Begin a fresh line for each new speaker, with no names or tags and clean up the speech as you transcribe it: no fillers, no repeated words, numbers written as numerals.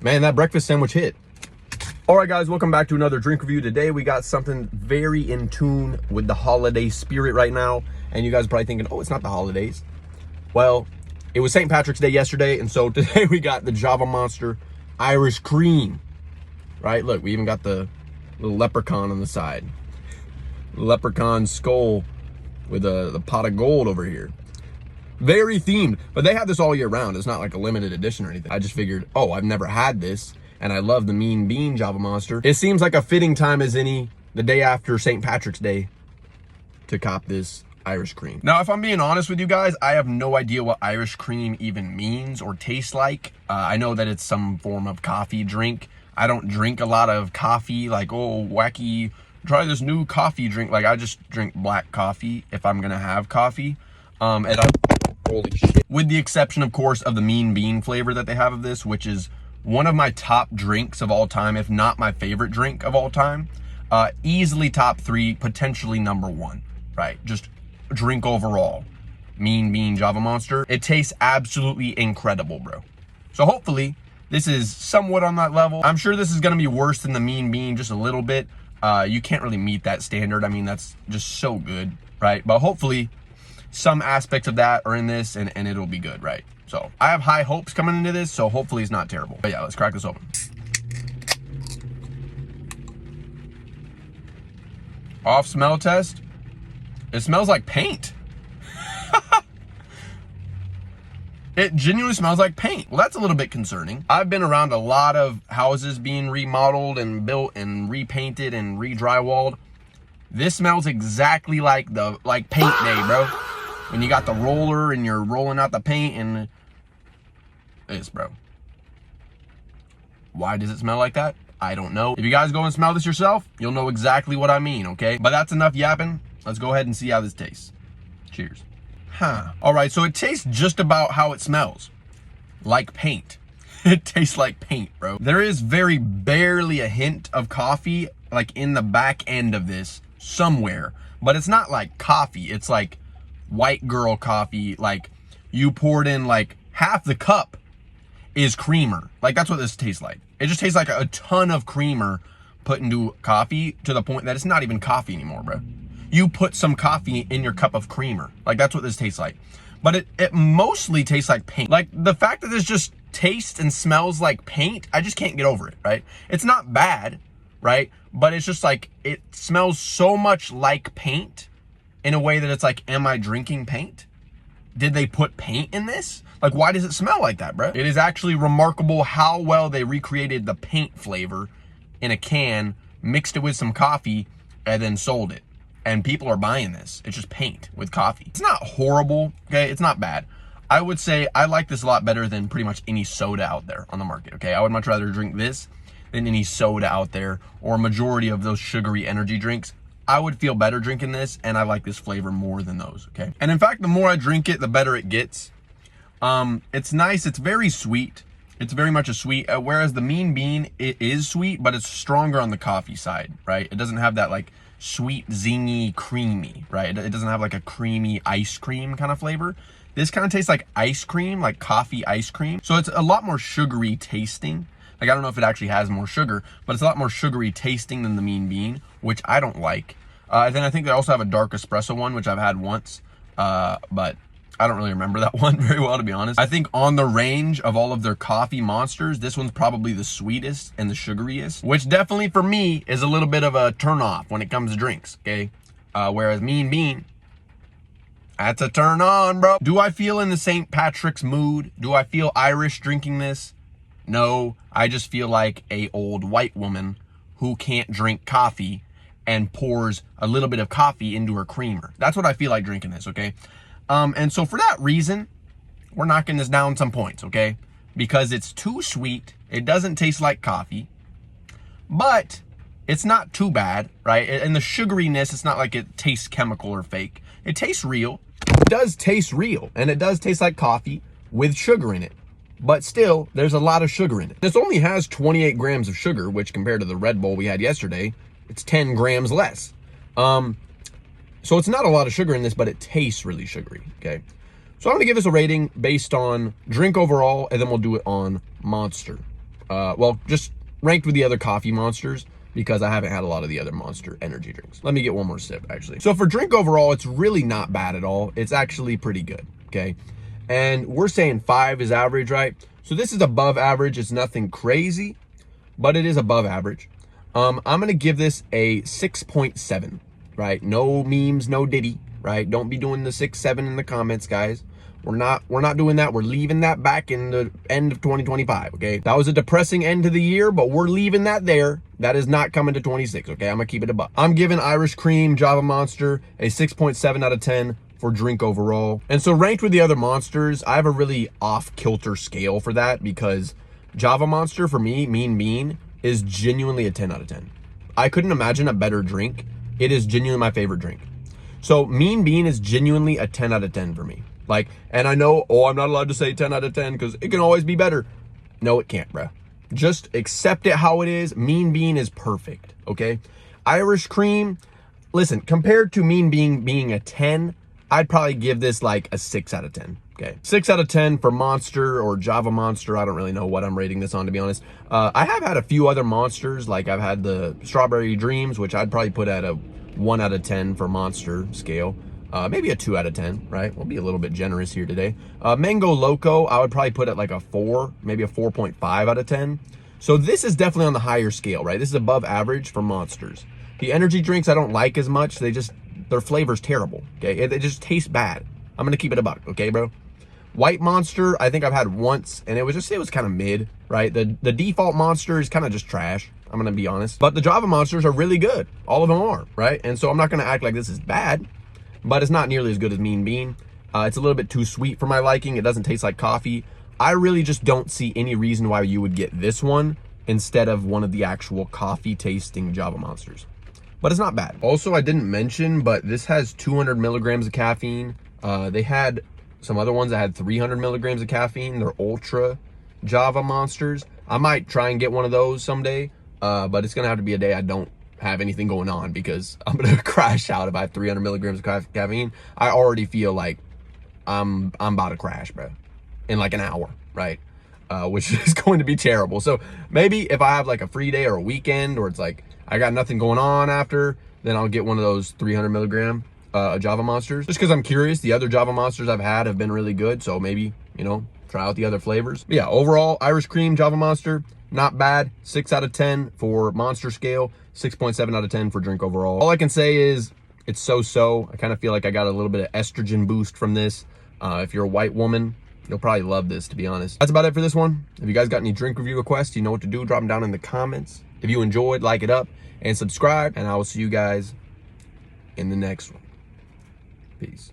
Man, that breakfast sandwich hit. All right, guys, welcome back to another drink review. Today, we got something very in tune with the holiday spirit right now. And you guys are probably thinking, oh, it's not the holidays. Well, it was St. Patrick's Day yesterday. And so today we got the Java Monster Irish Cream, right? Look, we even got the little leprechaun on the side. Leprechaun skull with the pot of gold over here. Very themed, but they have this all year round. It's not like a limited edition or anything. I just figured, oh, I've never had this, and I love the Mean Bean Java Monster. It seems like a fitting time as any, the day after St. Patrick's Day, to cop this Irish Cream. Now, if I'm being honest with you guys, I have no idea what Irish Cream even means or tastes like. I know that it's some form of coffee drink. I don't drink a lot of coffee, like, oh, wacky, try this new coffee drink. Like, I just drink black coffee if I'm gonna have coffee. Holy shit. With the exception, of course, of the Mean Bean flavor that they have of this, which is one of my top drinks of all time, if not my favorite drink of all time. Easily top 3, potentially number 1, right? Just drink overall. Mean Bean Java Monster. It tastes absolutely incredible, bro. So hopefully this is somewhat on that level. I'm sure this is gonna be worse than the Mean Bean just a little bit. You can't really meet that standard. I mean, that's just so good, right? But hopefully some aspects of that are in this and it'll be good, right? So I have high hopes coming into this, so hopefully it's not terrible. But yeah, let's crack this open. Off smell test. It smells like paint. It genuinely smells like paint. Well, that's a little bit concerning. I've been around a lot of houses being remodeled and built and repainted and re-drywalled. This smells exactly like paint day, bro. When you got the roller and you're rolling out the paint and this, bro. Why does it smell like that? I don't know. If you guys go and smell this yourself, you'll know exactly what I mean, okay? But that's enough yapping. Let's go ahead and see how this tastes. Cheers. All right, so it tastes just about how it smells. Like paint. It tastes like paint, bro. There is very barely a hint of coffee, like in the back end of this somewhere. But it's not like coffee. It's like white girl coffee. Like you poured in like half the cup is creamer. Like that's what this tastes like. It just tastes like a ton of creamer put into coffee to the point that it's not even coffee anymore, bro. You put some coffee in your cup of creamer. Like that's what this tastes like. But it mostly tastes like paint. Like the fact that this just tastes and smells like paint, I just can't get over it, right? It's not bad, right? But it's just like, it smells so much like paint in a way that it's like, am I drinking paint? Did they put paint in this? Like, why does it smell like that, bro? It is actually remarkable how well they recreated the paint flavor in a can, mixed it with some coffee, and then sold it. And people are buying this. It's just paint with coffee. It's not horrible, okay? It's not bad. I would say I like this a lot better than pretty much any soda out there on the market, okay? I would much rather drink this than any soda out there or a majority of those sugary energy drinks. I would feel better drinking this, and I like this flavor more than those, okay? And in fact, the more I drink it, the better it gets. It's nice. It's very sweet. It's very much a sweet, whereas the Mean Bean, it is sweet, but it's stronger on the coffee side, right? It doesn't have that like sweet, zingy, creamy, right? It doesn't have like a creamy ice cream kind of flavor. This kind of tastes like ice cream, like coffee ice cream. So it's a lot more sugary tasting. Like, I don't know if it actually has more sugar, but it's a lot more sugary tasting than the Mean Bean, which I don't like. Then I think they also have a dark espresso one, which I've had once, but I don't really remember that one very well, to be honest. I think on the range of all of their coffee monsters, this one's probably the sweetest and the sugariest, which definitely for me is a little bit of a turn off when it comes to drinks, okay? Whereas Mean Bean, that's a turn on, bro. Do I feel in the St. Patrick's mood? Do I feel Irish drinking this? No, I just feel like a old white woman who can't drink coffee and pours a little bit of coffee into her creamer. That's what I feel like drinking this, okay? And so for that reason, we're knocking this down some points, okay? Because it's too sweet. It doesn't taste like coffee, but it's not too bad, right? And the sugariness, it's not like it tastes chemical or fake. It tastes real. It does taste real, and it does taste like coffee with sugar in it. But still, there's a lot of sugar in it. This only has 28 grams of sugar, which compared to the Red Bull we had yesterday, it's 10 grams less. So it's not a lot of sugar in this, but it tastes really sugary, okay? So I'm gonna give this a rating based on drink overall, and then we'll do it on Monster. Well, just ranked with the other coffee monsters, because I haven't had a lot of the other Monster energy drinks. Let me get one more sip, actually. So for drink overall, it's really not bad at all. It's actually pretty good, okay? And we're saying 5 is average, right? So this is above average. It's nothing crazy, but it is above average. I'm gonna give this a 6.7, right? No memes, no Diddy, right? Don't be doing the 6, 7 in the comments, guys. We're not doing that. We're leaving that back in the end of 2025, okay? That was a depressing end to the year, but we're leaving that there. That is not coming to 26, okay? I'm gonna keep it above. I'm giving Irish Cream Java Monster a 6.7 out of 10 for drink overall. And so ranked with the other monsters, I have a really off-kilter scale for that, because Java Monster for me, Mean Bean, is genuinely a 10 out of 10. I couldn't imagine a better drink. It is genuinely my favorite drink. So Mean Bean is genuinely a 10 out of 10 for me. Like, and I know, oh, I'm not allowed to say 10 out of 10 because it can always be better. No, it can't, bro. Just accept it how it is. Mean Bean is perfect, okay? Irish Cream, listen, compared to Mean Bean being a 10, I'd probably give this like a 6 out of 10, okay? 6 out of 10 for Monster or Java Monster. I don't really know what I'm rating this on, to be honest. I have had a few other monsters, like I've had the Strawberry Dreams, which I'd probably put at a 1 out of 10 for Monster scale. Maybe a 2 out of 10, right? We'll be a little bit generous here today. Mango Loco, I would probably put at like a 4, maybe a 4.5 out of 10. So this is definitely on the higher scale, right? This is above average for monsters. The energy drinks I don't like as much. Their flavor's terrible, okay? It just tastes bad. I'm gonna keep it a buck, okay, bro? White Monster, I think I've had once, and it was kind of mid, right? The default Monster is kind of just trash. I'm gonna be honest. But the Java Monsters are really good. All of them are, right? And so I'm not gonna act like this is bad, but it's not nearly as good as Mean Bean. It's a little bit too sweet for my liking. It doesn't taste like coffee. I really just don't see any reason why you would get this one instead of one of the actual coffee tasting Java Monsters. But it's not bad. Also, I didn't mention, but this has 200 milligrams of caffeine. They had some other ones that had 300 milligrams of caffeine. They're ultra Java Monsters. I might try and get one of those someday, but it's gonna have to be a day I don't have anything going on, because I'm gonna crash out if I have 300 milligrams of caffeine. I already feel like I'm about to crash, bro, in like an hour, right? Which is going to be terrible. So maybe if I have like a free day or a weekend, or it's like I got nothing going on after, then I'll get one of those 300 milligram Java Monsters, just because I'm curious. The other Java Monsters I've had have been really good, so maybe, you know, try out the other flavors. But yeah, overall, Irish Cream Java Monster, not bad. 6 out of 10 for monster scale, 6.7 out of 10 for drink overall. All I can say is it's so-so. I kind of feel like I got a little bit of estrogen boost from this. If you're a white woman, you'll probably love this, to be honest. That's about it for this one. If you guys got any drink review requests, you know what to do. Drop them down in the comments. If you enjoyed, like it up and subscribe, and I will see you guys in the next one. Peace.